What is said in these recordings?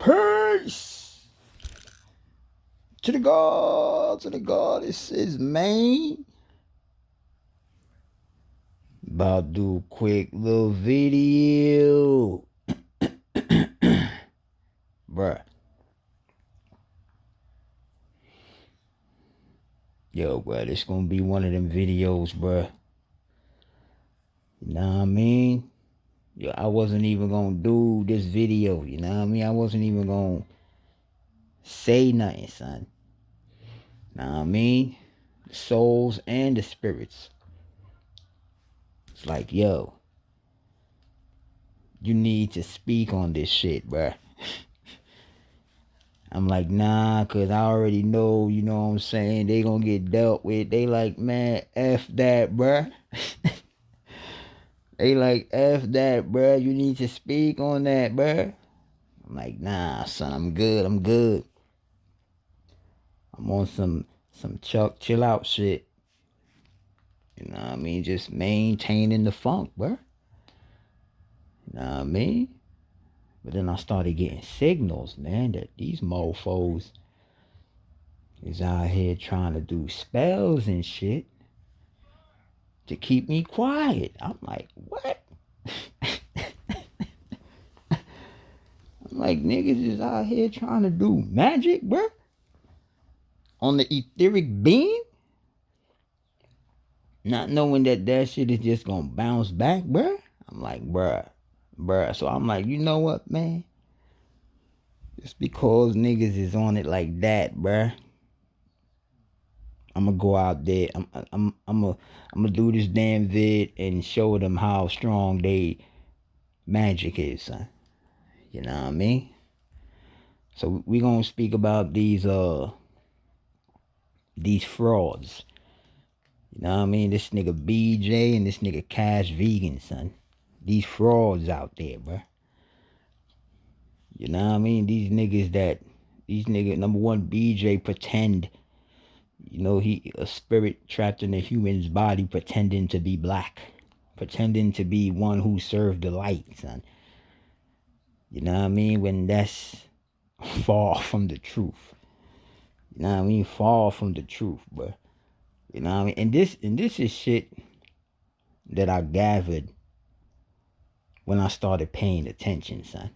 Peace to the God. This is man. About to do a quick little video. Bruh. Yo, bruh, this gonna be one of them videos, bruh. You know what I mean? Yo, I wasn't even gonna do this video, you know what I mean? I wasn't even gonna say nothing, son. Know what I mean? The souls and the spirits. It's like, yo, you need to speak on this shit, bruh. I'm like, nah, cause I already know, you know what I'm saying, they gonna get dealt with. They like, man, F that, bruh. They like, F that, bruh. You need to speak on that, bruh. I'm like, nah, son, I'm good. I'm on some chill out shit. You know what I mean? Just maintaining the funk, bruh. You know what I mean? But then I started getting signals, man, that these mofos is out here trying to do spells and shit to keep me quiet. I'm like, what? I'm like, niggas is out here trying to do magic, bruh? On the etheric being? Not knowing that shit is just gonna bounce back, bruh? I'm like, bruh. So I'm like, you know what, man? Just because niggas is on it like that, bruh, I'm gonna go out there. I'm gonna do this damn vid and show them how strong they magic is, son. You know what I mean? So we gonna speak about these frauds. You know what I mean? This nigga BJ and this nigga Cash Vegan, son. These frauds out there, bruh. You know what I mean? These niggas, number one, BJ pretend. You know, he a spirit trapped in a human's body pretending to be black. Pretending to be one who served the light, son. You know what I mean? When that's far from the truth. You know what I mean? Far from the truth, bro. You know what I mean? And this is shit that I gathered when I started paying attention, son.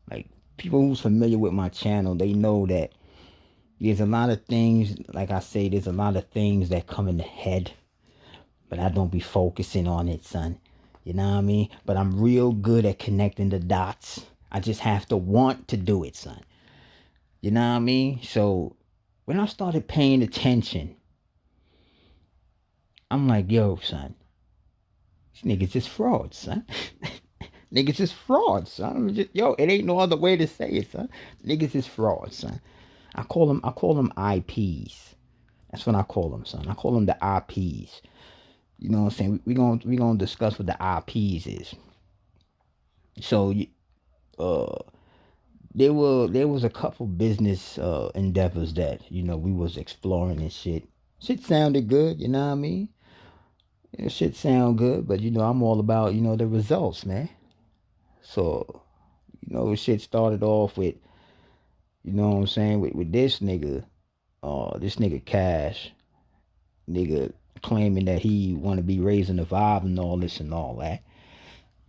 Like, people who's familiar with my channel, they know that there's a lot of things, like I say, there's a lot of things that come in the head, but I don't be focusing on it, son. You know what I mean? But I'm real good at connecting the dots. I just have to want to do it, son. You know what I mean? So when I started paying attention, I'm like, yo, son, these niggas is frauds, son. Niggas is frauds, son. Yo, it ain't no other way to say it, son. Niggas is frauds, son. I call them IPs. That's what I call them, son. I call them the IPs. You know what I'm saying? We gonna discuss what the IPs is. So, there was a couple business endeavors that, you know, we was exploring and shit. Shit sounded good, you know what I mean? Yeah, shit sound good, but you know, I'm all about, you know, the results, man. So, you know, shit started off with, you know what I'm saying, with this nigga Cash, nigga claiming that he want to be raising the vibe and all this and all that.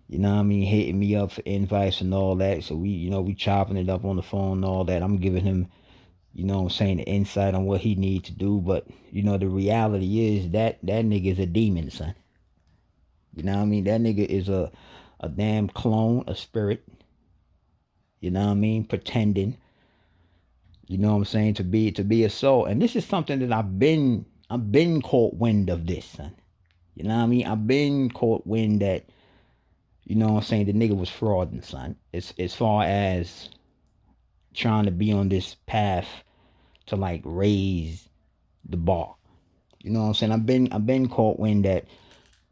You know what I mean? Hitting me up for invites and all that. So we chopping it up on the phone and all that. I'm giving him, you know what I'm saying, the insight on what he needs to do. But, you know, the reality is that nigga is a demon, son. You know what I mean? That nigga is a damn clone, a spirit. You know what I mean? Pretending. You know what I'm saying? To be a soul. And this is something that I've been caught wind of this, son. You know what I mean? I've been caught wind that, you know what I'm saying, the nigga was frauding, son. As far as trying to be on this path to like raise the bar. You know what I'm saying? I've been caught wind that,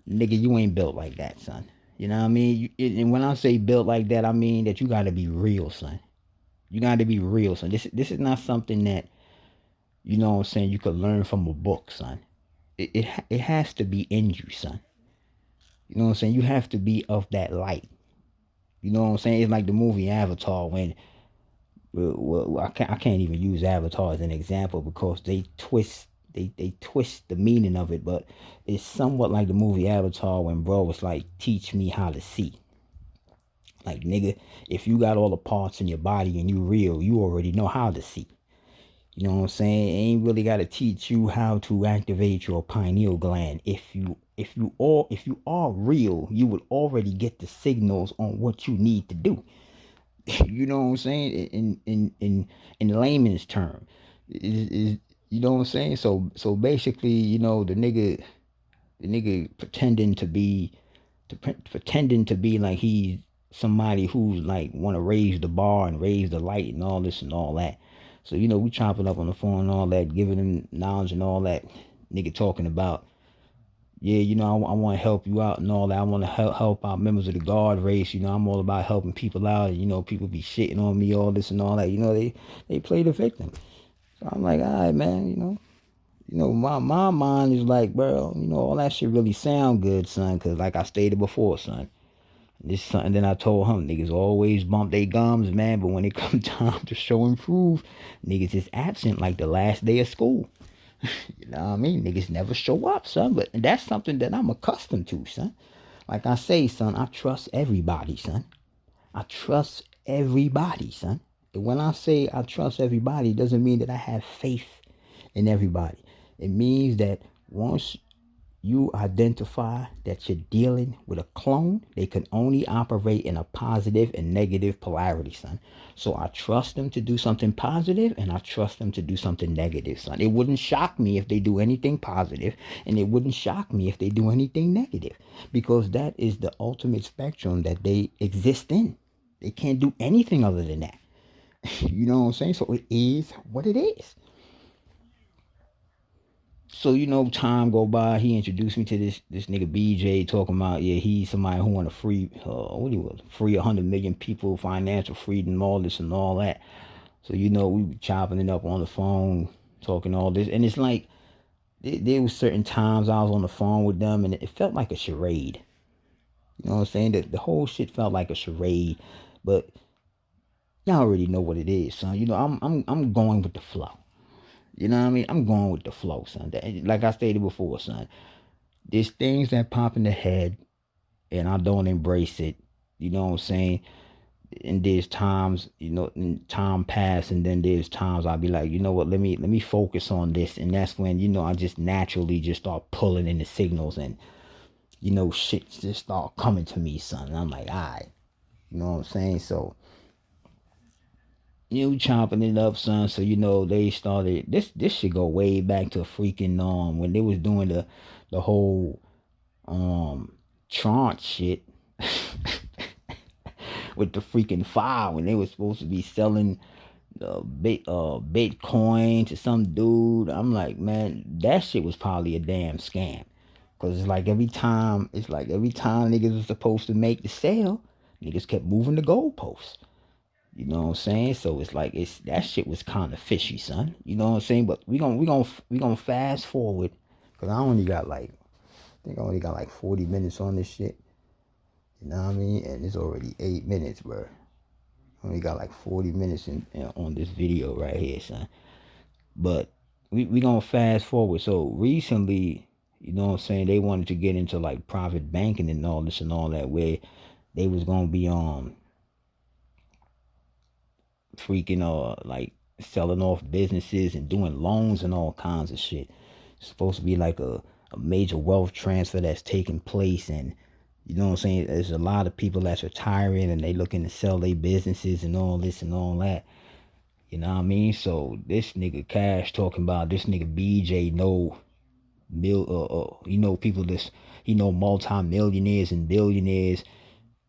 nigga, you ain't built like that, son. You know what I mean? And when I say built like that, I mean that you gotta be real, son. You gotta be real, son. This is not something that, you know what I'm saying, you could learn from a book, son. It has to be in you, son. You know what I'm saying? You have to be of that light. You know what I'm saying? It's like the movie Avatar when I can't even use Avatar as an example because they twist the meaning of it, but it's somewhat like the movie Avatar when bro was like, teach me how to see. Like, nigga, if you got all the parts in your body and you real, you already know how to see. You know what I'm saying? Ain't really got to teach you how to activate your pineal gland. If you are real, you would already get the signals on what you need to do. You know what I'm saying? In layman's term, you know what I'm saying? So basically, the nigga pretending to be like he's somebody who's like want to raise the bar and raise the light and all this and all that. So we chopping up on the phone and all that, giving him knowledge and all that. Nigga talking about, yeah, I want to help you out and all that. I want to help out members of the guard race. I'm all about helping people out. And, people be shitting on me, all this and all that. They play the victim. So I'm like, all right, man. My mind is like, bro, all that shit really sound good, son. Cause like I stated before, son. This is something that I told him. Niggas always bump their gums, man. But when it comes time to show and prove, niggas is absent like the last day of school. You know what I mean? Niggas never show up, son. But that's something that I'm accustomed to, son. Like I say, son, I trust everybody, son. I trust everybody, son. And when I say I trust everybody, it doesn't mean that I have faith in everybody. It means that once you identify that you're dealing with a clone, they can only operate in a positive and negative polarity, son. So I trust them to do something positive and I trust them to do something negative, son. It wouldn't shock me if they do anything positive, and it wouldn't shock me if they do anything negative, because that is the ultimate spectrum that they exist in. They can't do anything other than that. You know what I'm saying? So it is what it is. So time go by. He introduced me to this nigga BJ, talking about, yeah, he's somebody who want to free what he was free 100 million people, financial freedom, all this and all that. So we be chopping it up on the phone, talking all this, and it's like there was certain times I was on the phone with them, and it felt like a charade. You know what I'm saying? The whole shit felt like a charade, but y'all already know what it is, son. I'm going with the flow. You know what I mean? I'm going with the flow, son. Like I stated before, son. There's things that pop in the head and I don't embrace it. You know what I'm saying? And there's times, and time pass, and then there's times I'll be like, you know what, let me focus on this. And that's when, I just naturally just start pulling in the signals, and shit just start coming to me, son. And I'm like, all right. You know what I'm saying? So chopping it up, son. So they started this should go way back to freaking when they was doing the whole tranche shit with the freaking file, when they were supposed to be selling Bitcoin to some dude. I'm like, man, that shit was probably a damn scam. Cause it's like every time niggas was supposed to make the sale, niggas kept moving the goalposts. You know what I'm saying? So it's like that shit was kind of fishy, son. You know what I'm saying? But we gonna fast forward, cause I think I only got like 40 minutes on this shit. You know what I mean? And it's already 8 minutes, bro. I only got like 40 minutes on this video right here, son. But we gonna fast forward. So recently, you know what I'm saying, they wanted to get into like private banking and all this and all that, where they was gonna be freaking like selling off businesses and doing loans and all kinds of shit. It's supposed to be like a major wealth transfer that's taking place, and you know what I'm saying, there's a lot of people that's retiring and they looking to sell their businesses and all this and all that. You know what I mean? So this nigga Cash talking about this nigga BJ people this, multi-millionaires and billionaires.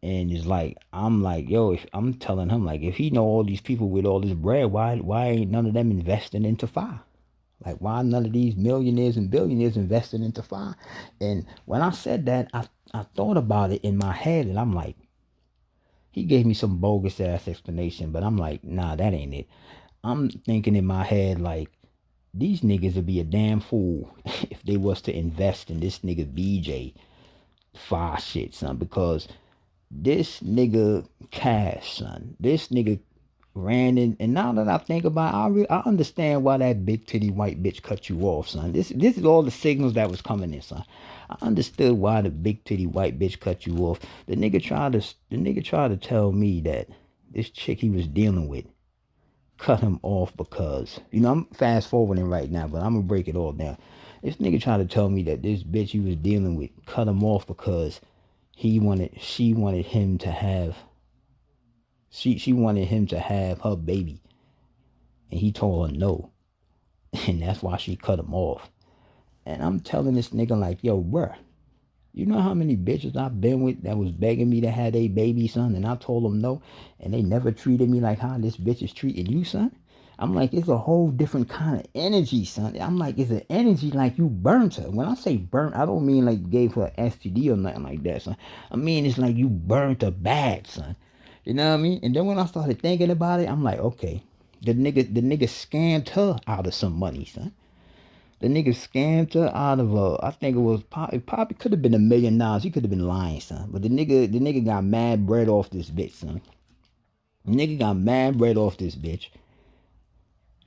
And it's like, I'm like, yo, if I'm telling him, like, if he know all these people with all this bread, why ain't none of them investing into fire? Like, why none of these millionaires and billionaires investing into fire? And when I said that, I thought about it in my head, and I'm like, he gave me some bogus ass explanation, but I'm like, nah, that ain't it. I'm thinking in my head, like, these niggas would be a damn fool if they was to invest in this nigga BJ fire shit, son, because this nigga Cash, son, this nigga ran in, and now that I think about it, I understand why that big titty white bitch cut you off, son. This is all the signals that was coming in, son. I understood why the big titty white bitch cut you off. The nigga tried to tell me that this chick he was dealing with cut him off because, I'm fast forwarding right now, but I'm gonna break it all down. This nigga tried to tell me that this bitch he was dealing with cut him off because she wanted him to have she wanted him to have her baby, and he told her no, and that's why she cut him off. And I'm telling this nigga like, yo, bruh, you know how many bitches I've been with that was begging me to have a baby, son, and I told them no, and they never treated me like how this bitch is treating you, son. I'm like, it's a whole different kind of energy, son. I'm like, it's an energy like you burnt her. When I say burnt, I don't mean like you gave her an STD or nothing like that, son. I mean, it's like you burnt her bad, son. You know what I mean? And then when I started thinking about it, I'm like, okay, the nigga scammed her out of some money, son. The nigga scammed her out of I think it probably could have been $1 million. He could have been lying, son. But the nigga got mad bread off this bitch, son. The nigga got mad bread off this bitch,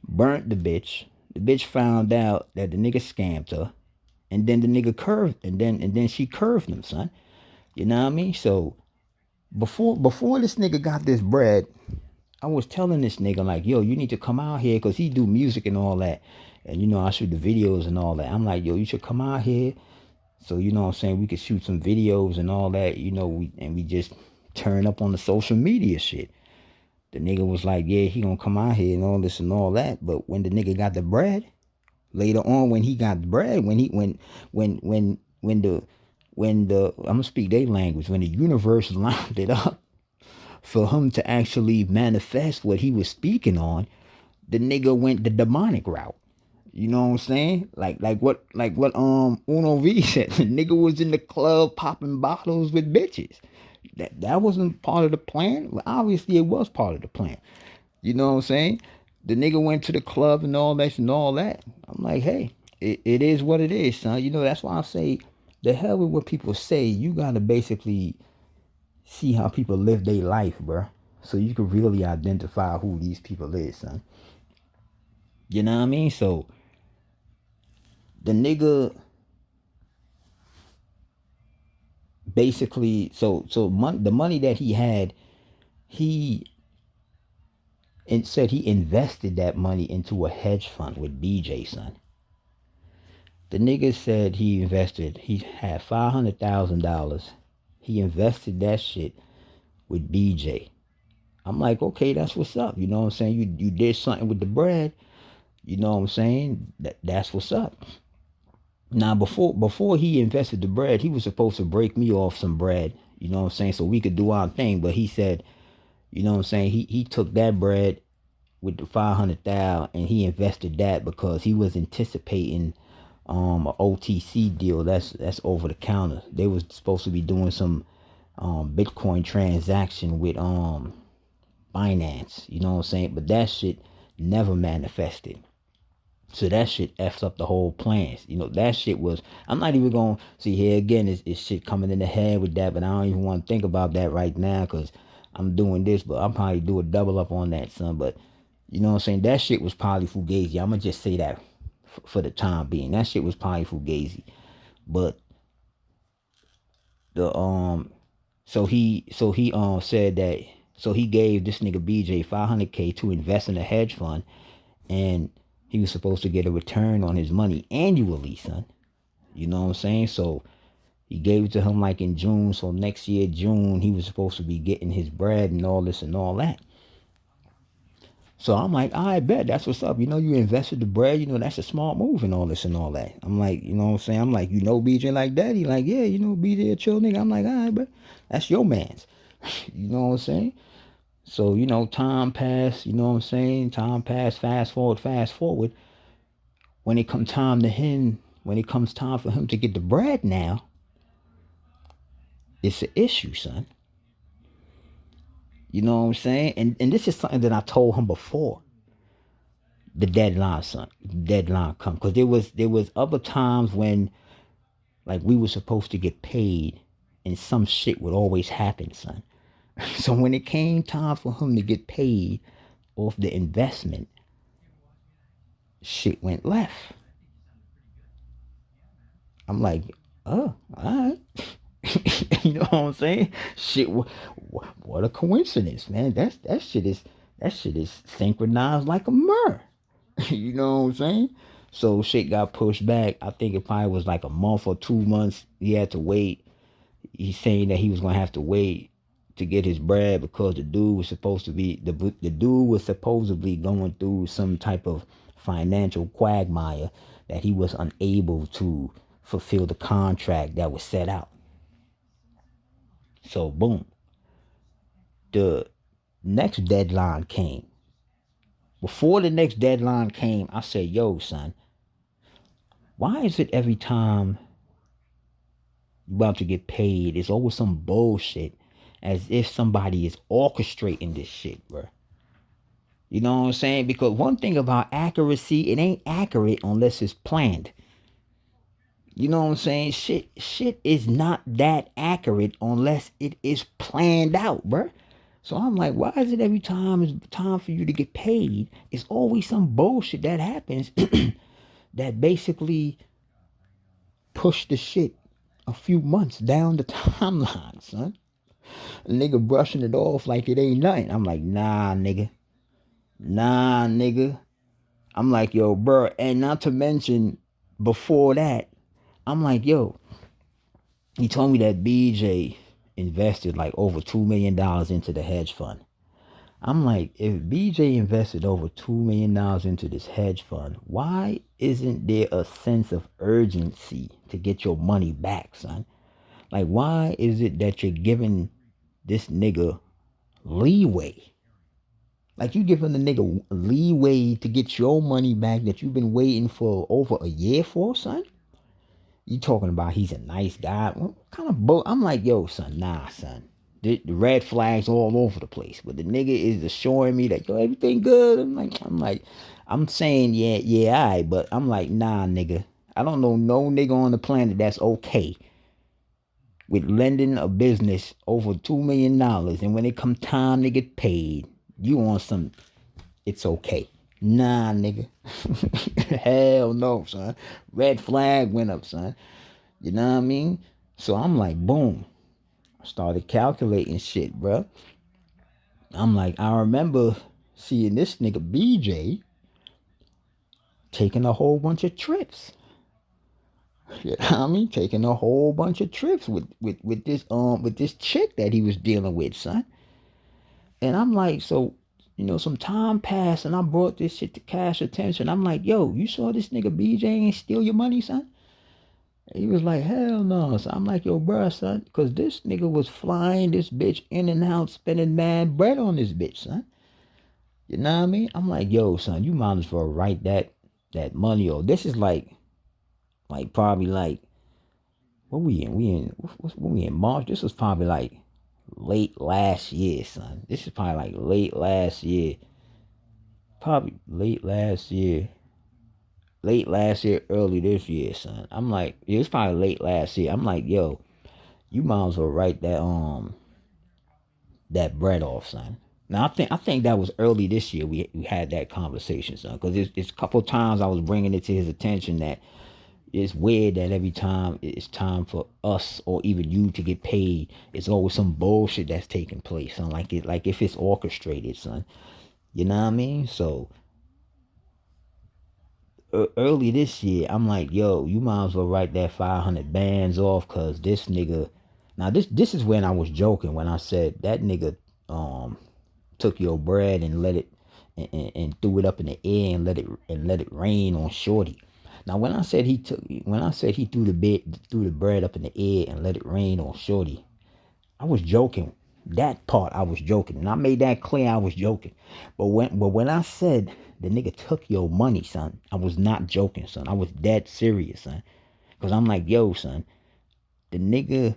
burnt the bitch. The bitch found out that the nigga scammed her, and then the nigga curved, and then she curved him, son. You know what I mean? So before this nigga got this bread, I was telling this nigga like, yo, you need to come out here because he do music and all that. And I shoot the videos and all that. I'm like, yo, you should come out here. So what I'm saying, we could shoot some videos and all that, we just turn up on the social media shit. The nigga was like, yeah, he gonna come out here and all this and all that. But when the nigga got the bread, later on when he got the bread, when the I'm gonna speak their language, when the universe lined it up for him to actually manifest what he was speaking on, the nigga went the demonic route. You know what I'm saying? Like what Uno V said. The nigga was in the club popping bottles with bitches. That wasn't part of the plan. Well, obviously it was part of the plan. You know what I'm saying? The nigga went to the club and all that and all that. I'm like, hey, it is what it is, son. That's why I say the hell with what people say. You gotta basically see how people live their life, bro. So you can really identify who these people is, son. You know what I mean? So the nigga basically, the money that he had, he and said he invested that money into a hedge fund with BJ, son. The nigga said he had $500,000. He invested that shit with BJ. I'm like, okay, that's what's up. You know what I'm saying? You did something with the bread. You know what I'm saying? That's what's up. Now before he invested the bread, he was supposed to break me off some bread. You know what I'm saying? So we could do our thing. But he said, you know what I'm saying? He took that bread with the 500,000 and he invested that because he was anticipating a OTC deal. That's over the counter. They was supposed to be doing some Bitcoin transaction with Binance. You know what I'm saying? But that shit never manifested. So that shit f's up the whole plans. That shit was. I'm not even going to see here again. Is shit coming in the head with that, but I don't even want to think about that right now because I'm doing this. But I'll probably do a double up on that, son. But you know what I'm saying? That shit was probably fugazi. I'm gonna just say that for the time being. That shit was probably fugazi. But the so he said that he gave this nigga BJ 500K to invest in a hedge fund, and he was supposed to get a return on his money annually, son. You know what I'm saying? So he gave it to him like in June. So next year, June, he was supposed to be getting his bread and all this and all that. So I'm like, I bet that's what's up. You invested the bread, that's a smart move and all this and all that. I'm like, you know what I'm saying? I'm like, BJ like that? He like, yeah, BJ a chill nigga. I'm like, all right, but that's your man's. You know what I'm saying? So, time passed, you know what I'm saying? Time passed, fast forward. When it comes time for him to get the bread now, it's an issue, son. You know what I'm saying? And this is something that I told him before the deadline, son. Deadline come. Because there was other times when like we were supposed to get paid and some shit would always happen, son. So when it came time for him to get paid, off the investment, shit went left. I'm like, oh, all right. You know what I'm saying? Shit, what a coincidence, man. That shit is synchronized like a mirror. You know what I'm saying? So shit got pushed back. I think it probably was like a month or 2 months. He had to wait. He's saying that he was gonna have to wait to get his bread because the dude was supposedly going through some type of financial quagmire that he was unable to fulfill the contract that was set out. So boom, the next deadline came. Before the next deadline came, I said, yo, son, why is it every time you about to get paid, it's always some bullshit as if somebody is orchestrating this shit, bro? You know what I'm saying? Because one thing about accuracy, it ain't accurate unless it's planned. You know what I'm saying? Shit is not that accurate unless it is planned out, bro. So I'm like, why is it every time it's time for you to get paid, it's always some bullshit that happens that basically push the shit a few months down the timeline, son. A nigga brushing it off like it ain't nothing. I'm like, nah, nigga. Nah, nigga. I'm like, yo, bro. And not to mention, before that, I'm like, yo, he told me that BJ invested like over $2 million into the hedge fund. I'm like, if BJ invested over $2 million into this hedge fund, why isn't there a sense of urgency to get your money back, son? Like, why is it that you're giving this nigga leeway? Like, you giving the nigga leeway to get your money back that you've been waiting for over a year for, son? You talking about he's a nice guy? What kind of bull? I'm like, yo, son, nah, son. The red flags all over the place. But the nigga is assuring me that, yo, everything good. I'm saying, yeah, all right. But I'm like, nah, nigga. I don't know no nigga on the planet that's okay with lending a business over $2 million, and when it come time to get paid, you on some, it's okay. Nah, nigga. Hell no, son. Red flag went up, son. You know what I mean? So I'm like, boom. I started calculating shit, bro. I'm like, I remember seeing this nigga BJ taking a whole bunch of trips. You know what I mean? Taking a whole bunch of trips with this chick that he was dealing with, son. And I'm like, so, some time passed and I brought this shit to Cash attention. I'm like, yo, you saw this nigga BJ ain't steal your money, son? And he was like, hell no. So I'm like, yo, bruh, son, because this nigga was flying this bitch in and out, spending mad bread on this bitch, son. You know what I mean? I'm like, yo, son, you might as well write that money. Or this is like probably like, what we in? What we in March? This was probably like late last year, son. This is probably like late last year. Probably late last year, early this year, son. I'm like, yeah, it's probably late last year. I'm like, yo, you might as well write that bread off, son. Now I think that was early this year we had that conversation, son, because it's a couple of times I was bringing it to his attention that it's weird that every time it's time for us or even you to get paid, it's always some bullshit that's taking place, son. Like if it's orchestrated, son. You know what I mean? So early this year, I'm like, yo, you might as well write that 500 bands off, cause this nigga. Now this is when I was joking when I said that nigga took your bread and let it and threw it up in the air and let it rain on Shorty. Now when I said he threw the bread up in the air and let it rain on Shorty, I was joking. That part I was joking, and I made that clear. I was joking. But when I said the nigga took your money, son, I was not joking, son. I was dead serious, son. Cause I'm like, yo, son, the nigga,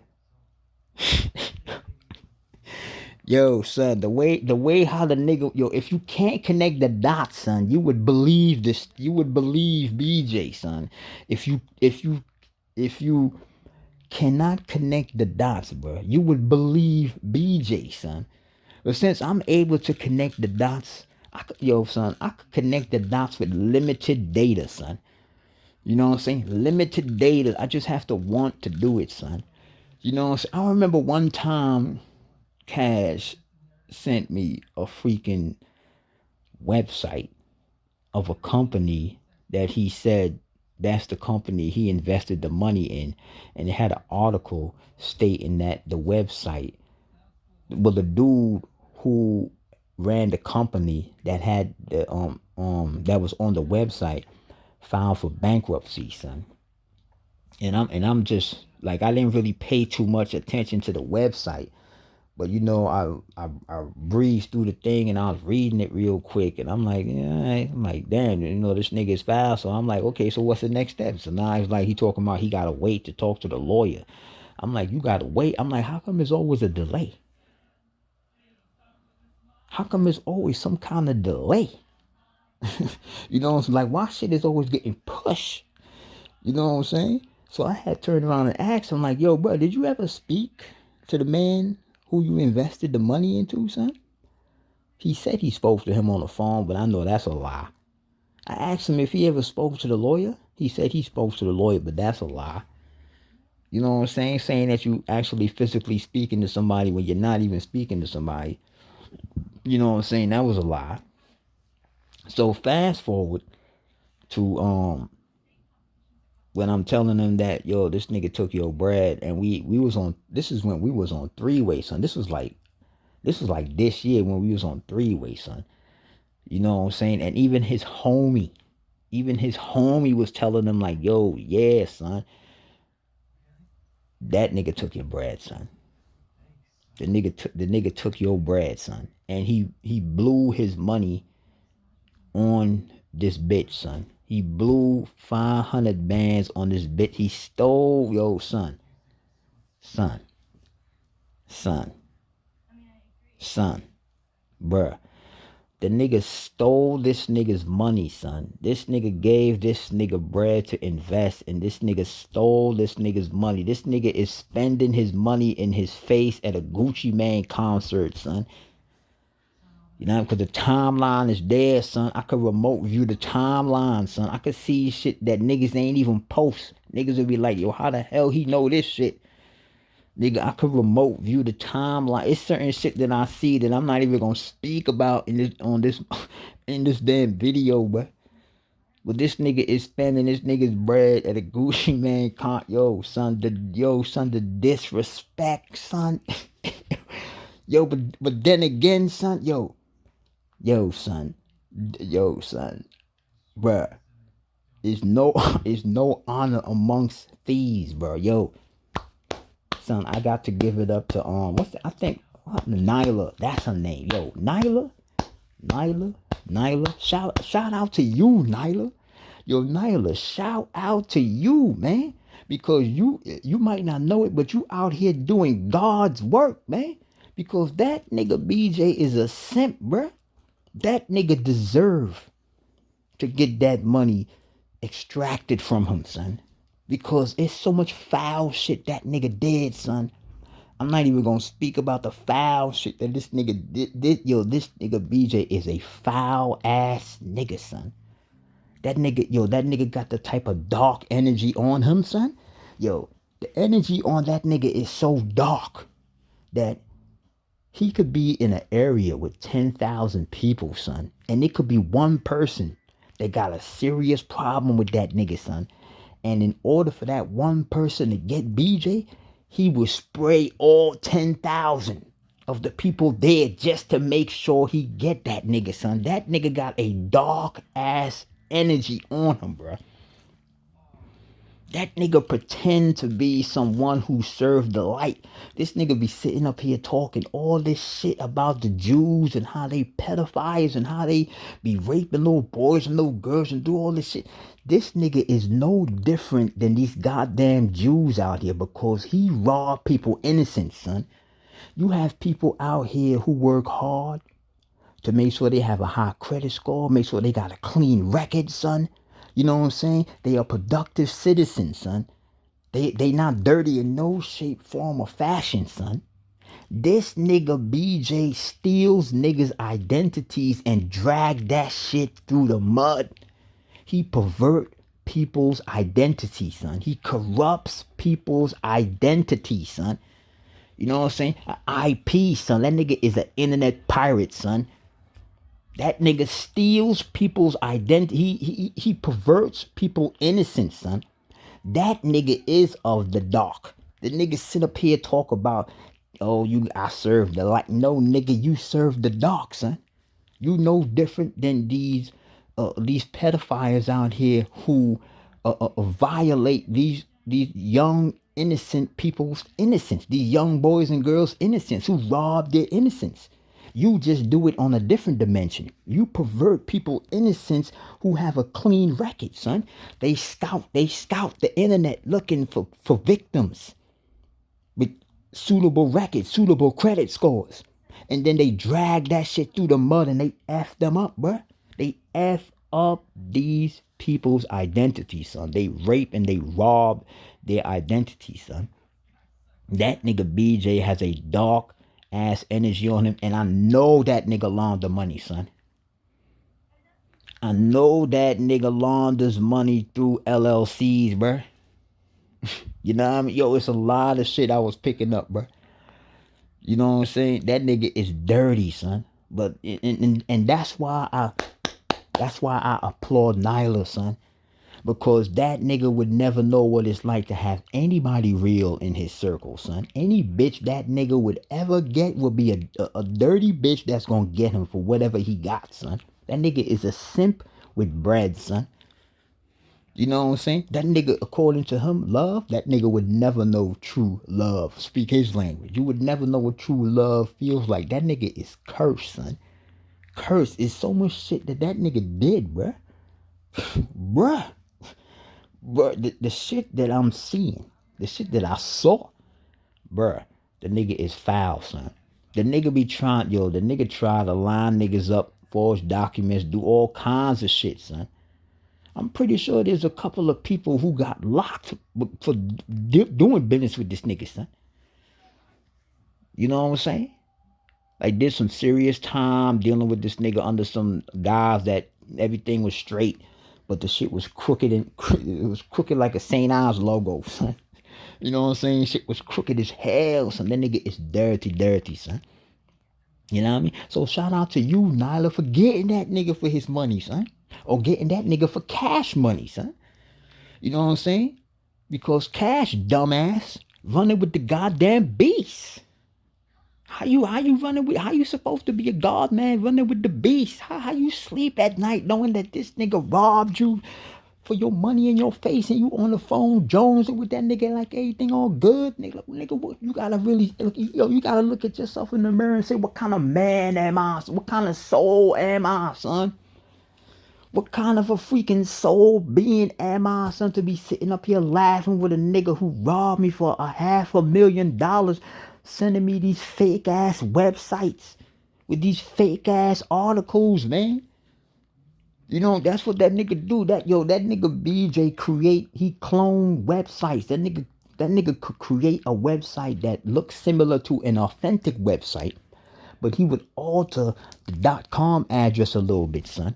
yo, son, the way how the nigga, yo, if you can't connect the dots, son, you would believe this. You would believe BJ, son. If you cannot connect the dots, bro, you would believe BJ, son. But since I'm able to connect the dots, Yo, son, I could connect the dots with limited data, son. You know what I'm saying? Limited data. I just have to want to do it, son. You know what I'm saying? I remember one time Cash sent me a freaking website of a company that he said that's the company he invested the money in. And it had an article stating that the website, well, the dude who ran the company that had the that was on the website filed for bankruptcy, son. And I'm just like, I didn't really pay too much attention to the website, but I breezed through the thing and I was reading it real quick, and I'm like, yeah, I'm like, damn, this nigga is foul. So I'm like, okay, so what's the next step? So now it's like he talking about he gotta wait to talk to the lawyer. I'm like, you gotta wait. I'm like, how come there's always a delay? How come there's always some kind of delay? It's like, why shit is always getting pushed? You know what I'm saying? So I had turned around and asked him, like, yo, bro, did you ever speak to the man who you invested the money into, son? He said he spoke to him on the phone, but I know that's a lie. I asked him if he ever spoke to the lawyer. He said he spoke to the lawyer, but that's a lie. You know what I'm saying? Saying that you actually physically speaking to somebody when you're not even speaking to somebody. You know what I'm saying? That was a lie. So fast forward to when I'm telling them that, yo, this nigga took your bread, and we was on, this is when we was on three-way, son. This was like this year when we was on three-way, son. You know what I'm saying? And even his homie was telling them like, yo, yeah, son, that nigga took your bread, son. The nigga took your bread, son. And he blew his money on this bitch, son. He blew 500 bands on this bitch. He stole, yo, son, son, son, son, bruh. The nigga stole this nigga's money, son. This nigga gave this nigga bread to invest, and this nigga stole this nigga's money. This nigga is spending his money in his face at a Gucci Mane concert, son. You know, because the timeline is there, son. I could remote view the timeline, son. I could see shit that niggas ain't even post. Niggas would be like, yo, how the hell he know this shit? Nigga, I could remote view the timeline. It's certain shit that I see that I'm not even gonna speak about in this damn video, but this nigga is spending this nigga's bread at a Gucci Mane con. Yo, son, the disrespect, son. Yo, but then again, son, son, bruh, is no is no honor amongst thieves, bro. Yo, son, I got to give it up to what's that? I think Nyla. That's her name. Yo, Nyla. Shout out to you, Nyla. Yo, Nyla, shout out to you, man. Because you might not know it, but you out here doing God's work, man. Because that nigga BJ is a simp, bruh. That nigga deserve to get that money extracted from him, son. Because it's so much foul shit that nigga did, son. I'm not even gonna speak about the foul shit that this nigga did. Yo, this nigga BJ is a foul ass nigga, son. That nigga got the type of dark energy on him, son. Yo, the energy on that nigga is so dark that he could be in an area with 10,000 people, son. And it could be one person that got a serious problem with that nigga, son. And in order for that one person to get BJ, he will spray all 10,000 of the people there just to make sure he get that nigga, son. That nigga got a dark ass energy on him, bro. That nigga pretend to be someone who served the light. This nigga be sitting up here talking all this shit about the Jews and how they pedophiles and how they be raping little boys and little girls and do all this shit. This nigga is no different than these goddamn Jews out here because he robbed people innocent, son. You have people out here who work hard to make sure they have a high credit score, make sure they got a clean record, son. You know what I'm saying? They are productive citizens, son. They not dirty in no shape, form, or fashion, son. This nigga BJ steals niggas' identities and drag that shit through the mud. He pervert people's identity, son. He corrupts people's identity, son. You know what I'm saying? IP, son. That nigga is an internet pirate, son. That nigga steals people's identity. He perverts people's innocence, son. That nigga is of the dark. The nigga sit up here talk about, oh, I serve the light. No, nigga, you serve the dark, son. You no different than these pedophiles out here who violate these young innocent people's innocence. These young boys and girls' innocence, who rob their innocence. You just do it on a different dimension. You pervert people's innocence who have a clean record, son. They scout the internet looking for victims with suitable records, suitable credit scores. And then they drag that shit through the mud and they F them up, bruh. They F up these people's identity, son. They rape and they rob their identity, son. That nigga BJ has a dark ass energy on him, and I know that nigga launder money, son. I know that nigga launders money through LLCs, bruh. You know what I mean? Yo, it's a lot of shit I was picking up, bruh. You know what I'm saying? That nigga is dirty, son. But and that's why I applaud Nyla, son. Because that nigga would never know what it's like to have anybody real in his circle, son. Any bitch that nigga would ever get would be a dirty bitch that's gonna get him for whatever he got, son. That nigga is a simp with bread, son. You know what I'm saying? That nigga, according to him, love, that nigga would never know true love. Speak his language. You would never know what true love feels like. That nigga is cursed, son. Cursed. Is so much shit that nigga did, bruh. Bruh. Bruh, the shit that I'm seeing, the shit that I saw, bruh, the nigga is foul, son. The nigga try to line niggas up, forge documents, do all kinds of shit, son. I'm pretty sure there's a couple of people who got locked for doing business with this nigga, son. You know what I'm saying? Like, did some serious time dealing with this nigga under some guys that everything was straight, but the shit was crooked, and it was crooked like a St. Ives logo, son. You know what I'm saying? Shit was crooked as hell, son. That nigga is dirty, son. You know what I mean? So shout out to you, Nyla, for getting that nigga for his money, son. Or getting that nigga for cash money, son. You know what I'm saying? Because Cash, dumbass, running with the goddamn beast. How you running with, how you supposed to be a god, man, running with the beast? How you sleep at night knowing that this nigga robbed you for your money in your face and you on the phone jonesing with that nigga like everything all good? Nigga, you gotta really, you gotta look at yourself in the mirror and say, what kind of man am I? What kind of soul am I, son? What kind of a freaking soul being am I, son, to be sitting up here laughing with a nigga who robbed me for $500,000, sending me these fake ass websites with these fake ass articles, man? You know, that's what that nigga do. That nigga BJ he clone websites. That nigga could create a website that looks similar to an authentic website, but he would alter the .com address a little bit, son.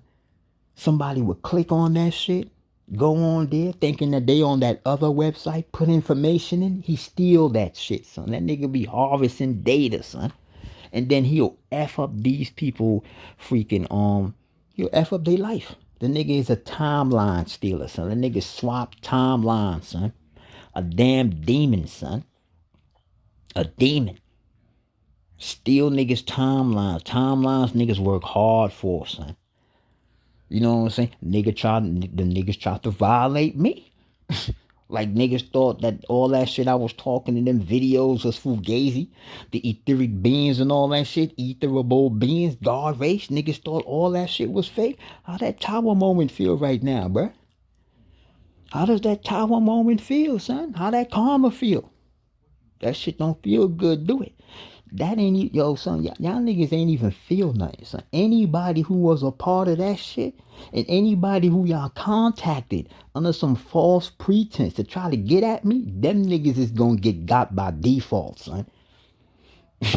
Somebody would click on that shit, go on there thinking that they on that other website, put information in. He steal that shit, son. That nigga be harvesting data, son. And then he'll F up these people freaking, he'll F up their life. The nigga is a timeline stealer, son. The nigga swap timelines, son. A damn demon, son. A demon. Steal niggas' timelines. Timelines niggas work hard for, son. You know what I'm saying? The niggas tried to violate me. Like, niggas thought that all that shit I was talking in them videos was fugazi. The etheric beings and all that shit. Etherable beings, God race. Niggas thought all that shit was fake. How that tower moment feel right now, bruh? How does that tower moment feel, son? How that karma feel? That shit don't feel good, do it? That ain't, yo, son, y'all niggas ain't even feel nothing, son. Anybody who was a part of that shit, and anybody who y'all contacted under some false pretense to try to get at me, them niggas is gonna get got by default, son.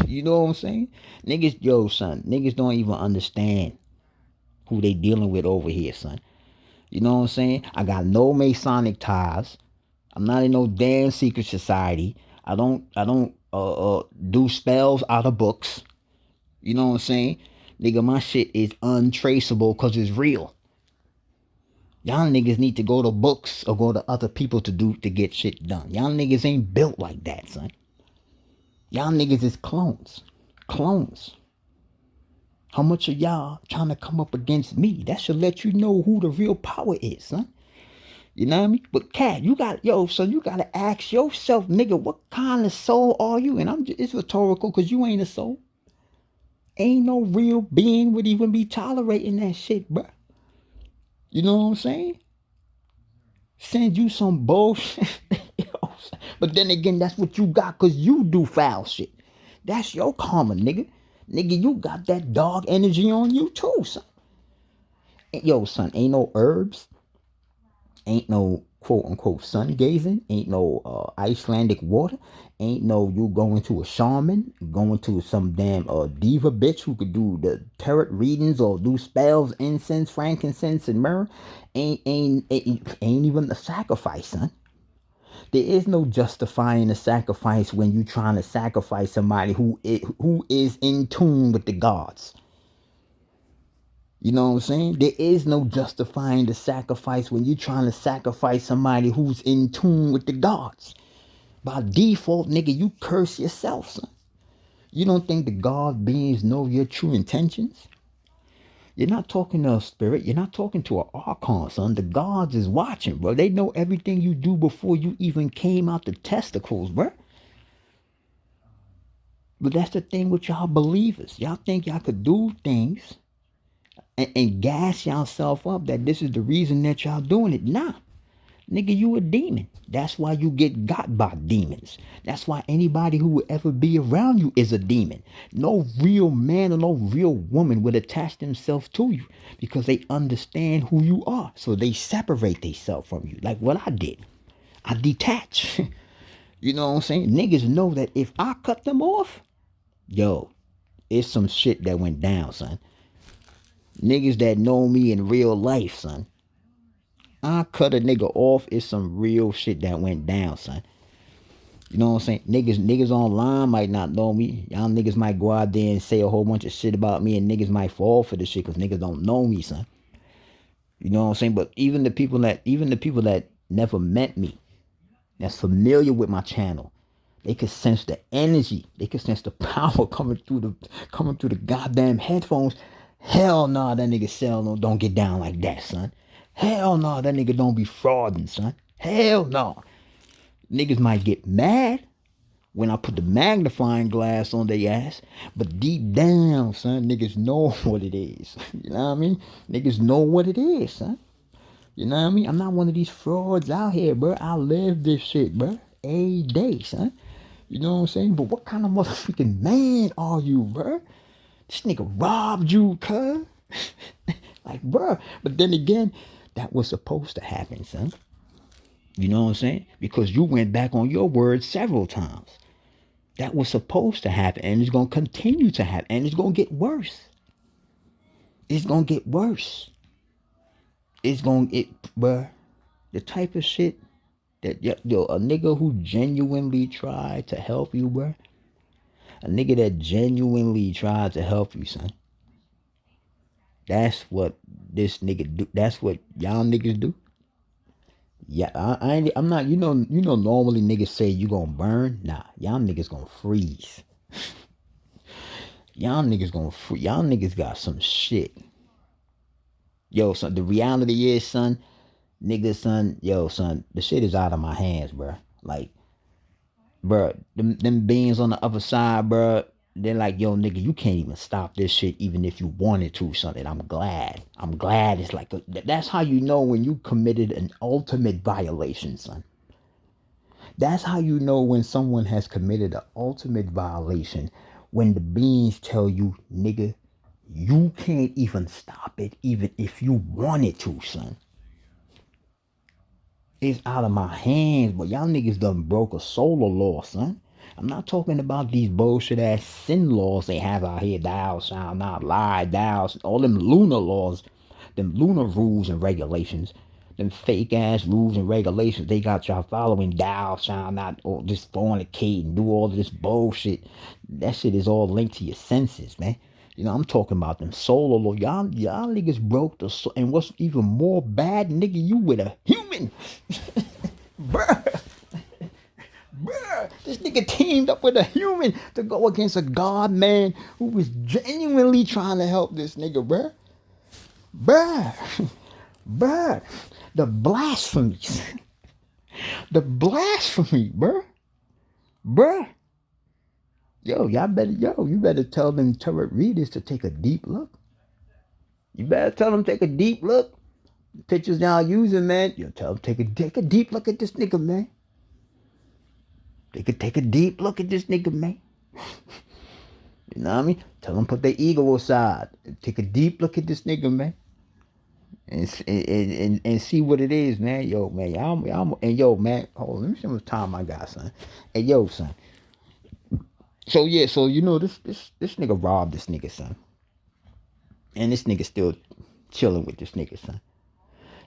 You know what I'm saying? Niggas, yo, son, niggas don't even understand who they dealing with over here, son. You know what I'm saying? I got no Masonic ties. I'm not in no damn secret society. I don't do spells out of books. You know what I'm saying? Nigga, my shit is untraceable because it's real. Y'all niggas need to go to books or go to other people to get shit done. Y'all niggas ain't built like that, son. Y'all niggas is clones. Clones. How much of y'all trying to come up against me? That should let you know who the real power is, son. You know what I mean? But Cat, you gotta ask yourself, nigga, what kind of soul are you? And it's rhetorical because you ain't a soul. Ain't no real being would even be tolerating that shit, bruh. You know what I'm saying? Send you some bullshit. But then again, that's what you got because you do foul shit. That's your karma, nigga. Nigga, you got that dog energy on you too, son. Yo, son, ain't no herbs. Ain't no quote unquote sun gazing. Ain't no Icelandic water. Ain't no you going to a shaman, going to some damn diva bitch who could do the tarot readings or do spells, incense, frankincense, and myrrh. Ain't even a sacrifice, son. There is no justifying a sacrifice when you trying to sacrifice somebody who is in tune with the gods. You know what I'm saying? There is no justifying the sacrifice when you're trying to sacrifice somebody who's in tune with the gods. By default, nigga, you curse yourself, son. You don't think the God beings know your true intentions? You're not talking to a spirit. You're not talking to an archon, son. The gods is watching, bro. They know everything you do before you even came out the testicles, bro. But that's the thing with y'all believers. Y'all think y'all could do things and gas yourself up that this is the reason that y'all doing it. Nah, nigga, you a demon. That's why you get got by demons. That's why anybody who would ever be around you is a demon. No real man or no real woman would attach themselves to you because they understand who you are. So they separate themselves from you. Like what I did. I detach. You know what I'm saying? Niggas know that if I cut them off, yo, it's some shit that went down, son. Niggas that know me in real life, son. I cut a nigga off, it's some real shit that went down, son. You know what I'm saying? Niggas online might not know me. Y'all niggas might go out there and say a whole bunch of shit about me, and niggas might fall for this shit because niggas don't know me, son. You know what I'm saying? But even the people that never met me, that's familiar with my channel, they could sense the energy. They could sense the power coming through the goddamn headphones. Hell nah, that nigga Cell don't get down like that, son. Hell nah, that nigga don't be frauding, son. Hell no. Niggas might get mad when I put the magnifying glass on their ass, but deep down, son, niggas know what it is. You know what I mean? Niggas know what it is, son. You know what I mean? I'm not one of these frauds out here, bro. I live this shit, bro. A day, son. You know what I'm saying? But what kind of motherfucking man are you, bro? This nigga robbed you, cuz. Like, bro. But then again, that was supposed to happen, son. You know what I'm saying? Because you went back on your word several times. That was supposed to happen, and it's going to continue to happen, and it's going to get worse. It's going to get worse. It's going to, bruh, the type of shit that, yo, a nigga who genuinely tried to help you, bruh, a nigga that genuinely tried to help you, son. That's what this nigga do. That's what y'all niggas do. Yeah, I'm not, normally niggas say you gonna burn. Nah, y'all niggas gonna freeze. Y'all niggas gonna freeze. Y'all niggas got some shit. Yo, son, the reality is, son, niggas, son, yo, son, the shit is out of my hands, bruh. Like, bruh, them beings on the other side, bruh, they're like, yo, nigga, you can't even stop this shit even if you wanted to, son. And I'm glad. It's like, that's how you know when you committed an ultimate violation, son. That's how you know when someone has committed an ultimate violation. When the beings tell you, nigga, you can't even stop it even if you wanted to, son. It's out of my hands, but y'all niggas done broke a solar law, son. I'm not talking about these bullshit ass sin laws they have out here. Thou shalt not lie, all them lunar laws, them lunar rules and regulations, them fake ass rules and regulations they got y'all following. Thou shalt not, or just fornicate and do all of this bullshit. That shit is all linked to your senses, man. I'm talking about them solar law. Y'all niggas broke the soul. And what's even more bad, nigga, you with a human. Bruh. Bruh, this nigga teamed up with a human to go against a god man who was genuinely trying to help this nigga, bruh. Bruh. Bruh. The blasphemies. The blasphemy, bruh. Bruh. You better tell them turret readers to take a deep look. You better tell them take a deep look. The pictures y'all using, man. You tell them take a deep look at this nigga, man. They could take a deep look at this nigga, man. You know what I mean? Tell them put their ego aside. Take a deep look at this nigga, man. And see what it is, man. Yo, man. Yo, man. Hold on. Let me see how much time I got, son. Hey, yo, son. So, yeah. So, this nigga robbed this nigga, son. And this nigga still chilling with this nigga, son.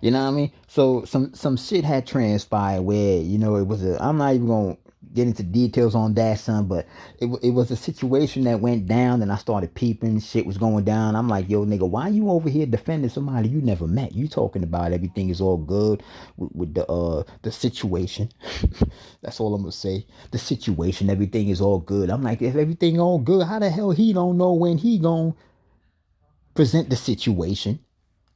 You know what I mean? So some shit had transpired where, it was I'm not even going to get into details on that, son, but it was a situation that went down and I started peeping. Shit was going down. I'm like, yo, nigga, why you over here defending somebody you never met? You talking about everything is all good with the situation. That's all I'm going to say. The situation, everything is all good. I'm like, if everything all good, how the hell he don't know when he going to present the situation?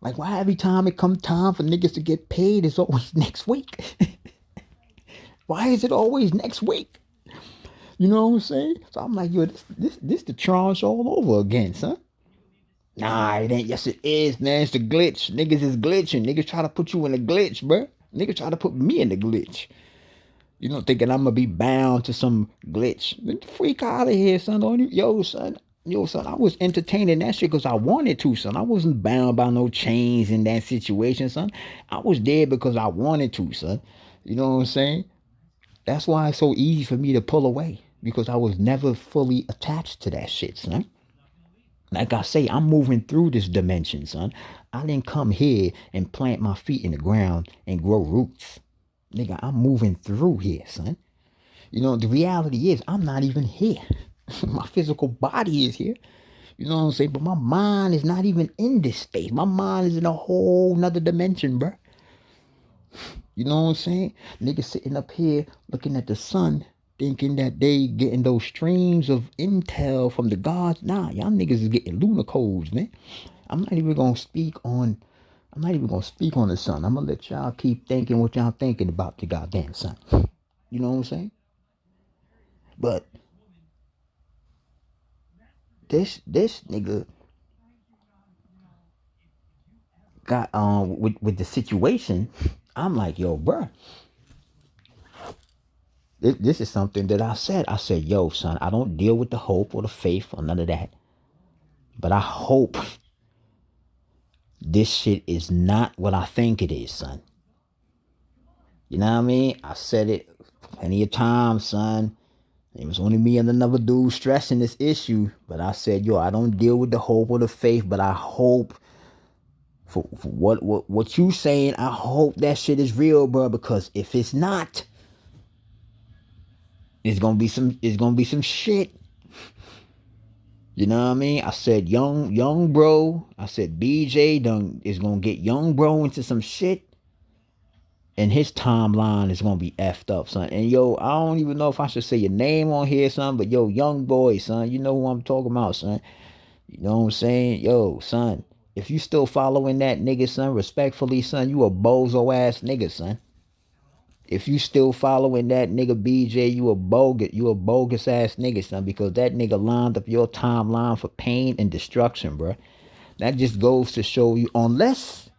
Like, why every time it come time for niggas to get paid, it's always next week? Why is it always next week? You know what I'm saying? So I'm like, yo, this the tranche all over again, son. Nah, it ain't. Yes, it is, man. It's the glitch. Niggas is glitching. Niggas try to put you in a glitch, bruh. Niggas try to put me in the glitch. Thinking I'm gonna be bound to some glitch. Get the freak out of here, son. Yo, son, I was entertaining that shit because I wanted to, son. I wasn't bound by no chains in that situation, son. I was there because I wanted to, son. You know what I'm saying? That's why it's so easy for me to pull away, because I was never fully attached to that shit, son. Like I say, I'm moving through this dimension, son. I didn't come here and plant my feet in the ground and grow roots. Nigga, I'm moving through here, son. The reality is I'm not even here. My physical body is here. You know what I'm saying? But my mind is not even in this space. My mind is in a whole nother dimension, bruh. You know what I'm saying? Niggas sitting up here looking at the sun, thinking that they getting those streams of intel from the gods. Nah, y'all niggas is getting lunar codes, man. I'm not even gonna speak on the sun. I'm gonna let y'all keep thinking what y'all thinking about the goddamn sun. You know what I'm saying? But this nigga got with the situation. I'm like, yo, bruh. This is something that I said. I said, yo, son, I don't deal with the hope or the faith or none of that. But I hope this shit is not what I think it is, son. You know what I mean? I said it plenty of times, son. It was only me and another dude stressing this issue. But I said, yo, I don't deal with the hope or the faith, but I hope for what you saying, I hope that shit is real, bro. Because if it's not, it's gonna be some shit. You know what I mean? I said young bro. I said BJ is gonna get young bro into some shit. And his timeline is gonna be effed up, son. And yo, I don't even know if I should say your name on here, son. But yo, young boy, son, you know who I'm talking about, son. You know what I'm saying? Yo, son, if you still following that nigga, son, respectfully, son, you a bozo ass nigga, son. If you still following that nigga BJ, you a bogus ass nigga, son, because that nigga lined up your timeline for pain and destruction, bro. That just goes to show you, unless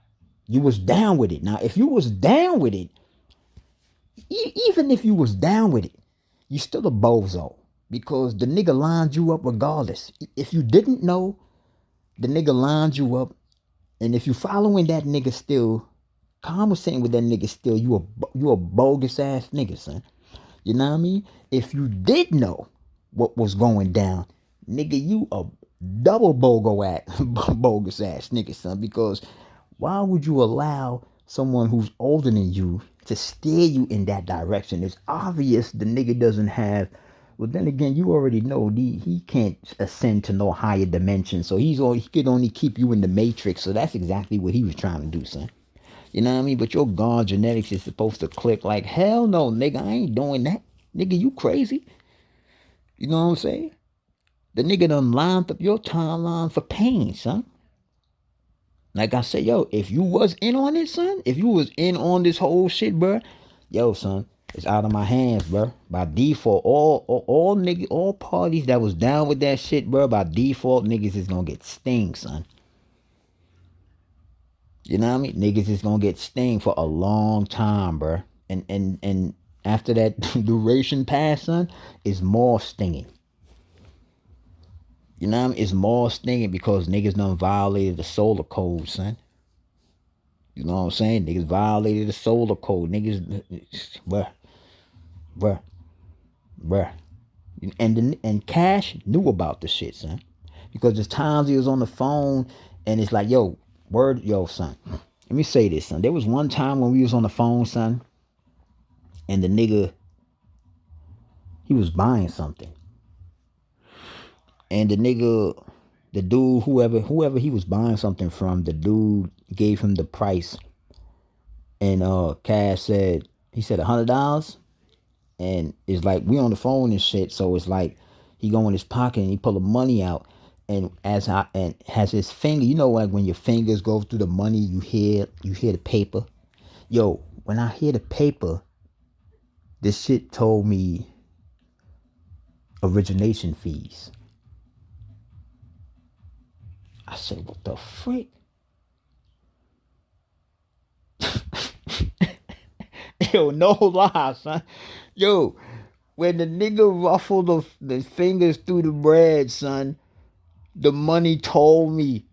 you was down with it. Now, if you was down with it, even if you was down with it, you still a bozo, because the nigga lined you up regardless. If you didn't know, the nigga lined you up, and if you following that nigga still, conversating with that nigga still, you a bogus ass nigga, son. You know what I mean? If you did know what was going down, nigga, you a double bogus ass nigga, son. Because why would you allow someone who's older than you to steer you in that direction? It's obvious the nigga doesn't have. Well, then again, you already know he can't ascend to no higher dimension, so he could only keep you in the matrix. So that's exactly what he was trying to do, son. You know what I mean? But your God genetics is supposed to click like hell no, nigga. I ain't doing that, nigga. You crazy? You know what I'm saying? The nigga done lined up your timeline for pain, son. Like I said, yo, if you was in on it, son, if you was in on this whole shit, bro, yo, son, it's out of my hands, bro. By default, all niggas, all parties that was down with that shit, bro, by default, niggas is gonna get sting, son. You know what I mean? Niggas is gonna get sting for a long time, bro. And after that duration pass, son, is more stinging. You know what I mean? It's more stinging because niggas done violated the solar code, son. You know what I'm saying? Niggas violated the solar code. Niggas, bruh, bruh, bruh. And Cash knew about the shit, son. Because there's times he was on the phone and it's like, yo, word, yo, son. Let me say this, son. There was one time when we was on the phone, son, and the nigga, he was buying something. And the nigga, the dude, whoever he was buying something from, the dude gave him the price. And Cash said, he said $100. And it's like we on the phone and shit, so it's like he go in his pocket and he pull the money out, and has his finger, you know, like when your fingers go through the money, you hear the paper. Yo, when I hear the paper, this shit told me origination fees. I said, what the frick? Yo, no lie, son. Yo, when the nigga ruffled the fingers through the bread, son, the money told me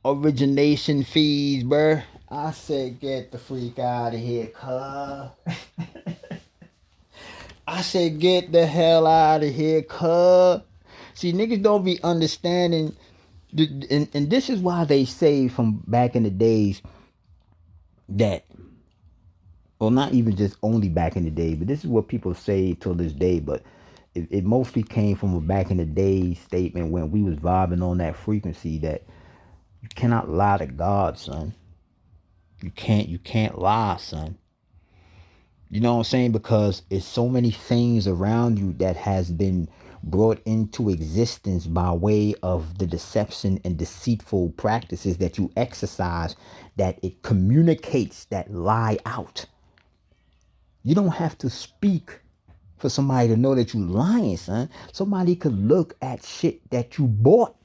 origination fees, bruh. I said, get the freak out of here, cuz. I said, get the hell out of here, cuz. See, niggas don't be understanding. And this is why they say from back in the days that, well, not even just only back in the day, but this is what people say till this day, but it mostly came from a back in the day statement when we was vibing on that frequency that you cannot lie to God, son. You can't lie, son. You know what I'm saying? Because it's so many things around you that has been brought into existence by way of the deception and deceitful practices that you exercise, that it communicates that lie out. You don't have to speak for somebody to know that you lying, son. Somebody could look at shit that you bought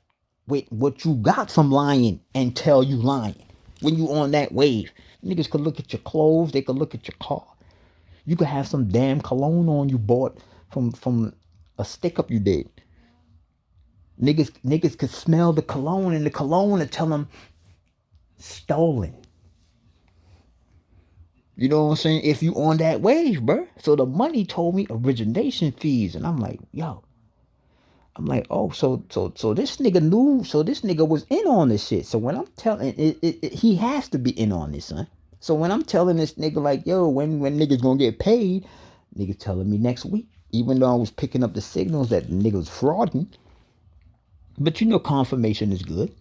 with what you got from lying and tell you lying. When you on that wave, niggas could look at your clothes, they could look at your car. You could have some damn cologne on you bought from a stick up you did. Niggas could smell the cologne and the cologne and tell them stolen. You know what I'm saying? If you on that wave, bro. So the money told me origination fees, and I'm like, yo. I'm like, oh, so this nigga knew, so this nigga was in on this shit. So when I'm telling he has to be in on this, son. So when I'm telling this nigga like, yo, when niggas gonna get paid, nigga telling me next week. Even though I was picking up the signals that the nigga was frauding. But you know confirmation is good.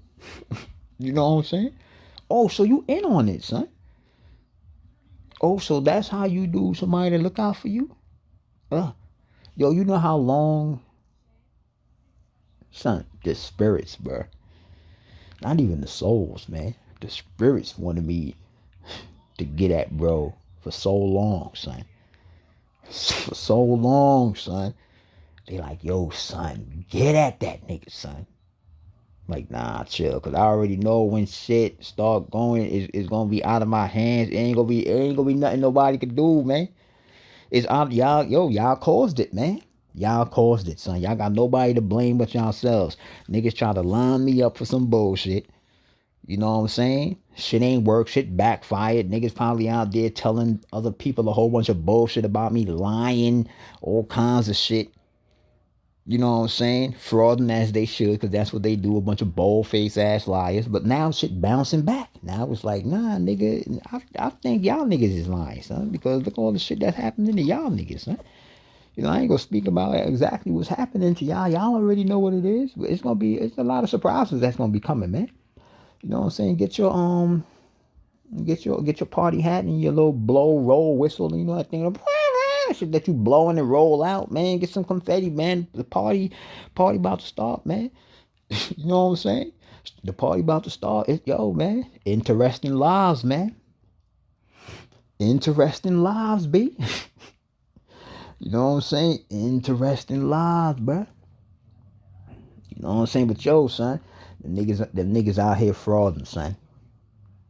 You know what I'm saying? Oh, so you in on it, son. Oh, so that's how you do somebody to look out for you? Yo, you know how long, son, the spirits, bro. Not even the souls, man. The spirits wanted me to get at bro for so long, son. For so long, son. They like, yo, son, get at that nigga, son. Like, nah, chill. Cause I already know when shit start going, it's gonna be out of my hands. It ain't gonna be nothing nobody can do, man. It's out, y'all caused it, man. Y'all caused it, son. Y'all got nobody to blame but yourselves. Niggas try to line me up for some bullshit. You know what I'm saying? Shit ain't work. Shit backfired. Niggas probably out there telling other people a whole bunch of bullshit about me, lying, all kinds of shit. You know what I'm saying? Frauding as they should, because that's what they do, a bunch of bold-faced ass liars. But now shit bouncing back. Now it's like, nah, nigga, I think y'all niggas is lying, son. Because look at all the shit that's happening to y'all niggas, son. You know, I ain't gonna speak about exactly what's happening to y'all. Y'all already know what it is. But it's a lot of surprises that's gonna be coming, man. You know what I'm saying? Get your party hat and your little blow roll whistle, you know that thing shit that you blowing and roll out, man. Get some confetti, man. The party about to start, man. You know what I'm saying? The party about to start. Yo, man. Interesting lives, man. Interesting lives, B. You know what I'm saying? Interesting lives, bruh. You know what I'm saying? But yo, son, the niggas out here frauding, son.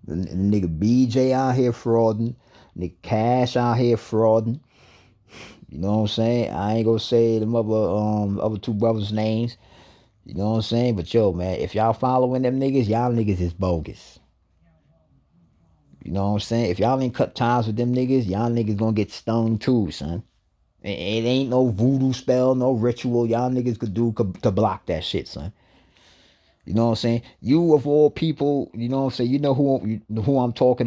The nigga BJ out here frauding. Nigga Cash out here frauding. You know what I'm saying? I ain't gonna say them other two brothers' names. You know what I'm saying? But yo, man, if y'all following them niggas, y'all niggas is bogus. You know what I'm saying? If y'all ain't cut ties with them niggas, y'all niggas gonna get stoned too, son. It ain't no voodoo spell, no ritual y'all niggas could do to block that shit, son. You know what I'm saying? You of all people, you know what I'm saying? You know who I'm talking